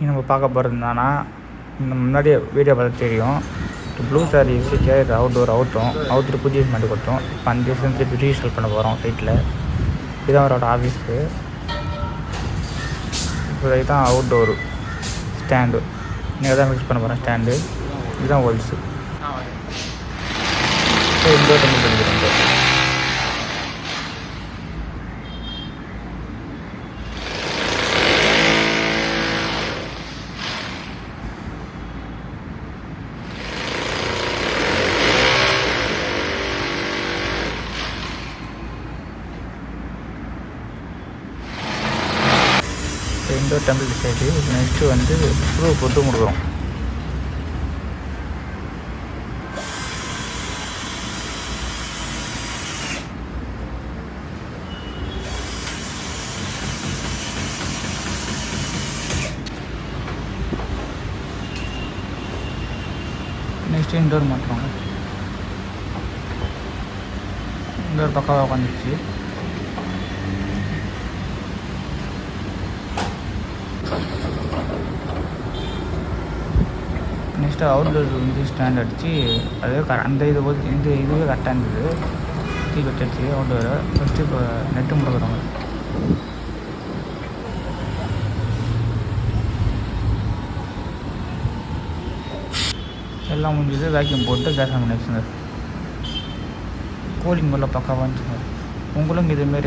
நம்ம பார்க்க போகிறது என்னன்னா, இந்த முன்னாடியே வீடியோ பார்த்து தெரியும். ப்ளூ ஸ்டார் சேர் அவுத்துட்டு புதிய மாட்டி கொடுத்தோம். இப்போ அந்த திருப்பி ரீஇன்ஸ்டால் பண்ண போகிறோம் சைட்டில். இதுதான் அவரோட ஆஃபீஸு. இப்போ இதுதான் அவுட்டோரு ஸ்டாண்டு. நீங்கள் தான் மிக்ஸ் பண்ண போகிறேன் ஸ்டாண்டு. இதுதான் ஹோல்ஸு. இன்டோர் டெம்பிள் பண்ணிக்கிறோம். இன்டோர் டெம்பிள் சைடு நெக்ஸ்ட்டு வந்து ப்ரூ போட்டு கொடுக்குறோம். நெக்ஸ்ட்டு இன்டோர் மாட்டுறோங்க. இன்டோர் பக்காவாக உட்காந்துருச்சு. நெக்ஸ்ட்டு அவுட்டோர் வந்து ஸ்டாண்ட் அடித்து அதே அந்த இதுவே கரெக்டாக இருந்தது. தீ கட்டிடுச்சு அவுட்டோரை. ஃபஸ்ட்டு இப்போ நெட்டு முடுக்குறோங்க. எல்லாம் முடிஞ்சது. வேக்யூம் போட்டு கேஸ் ஆன் பண்ணிடுச்சுங்க. கூலிங் உள்ள பக்காவாக இருந்துச்சுங்க. உங்களும் இதுமாரி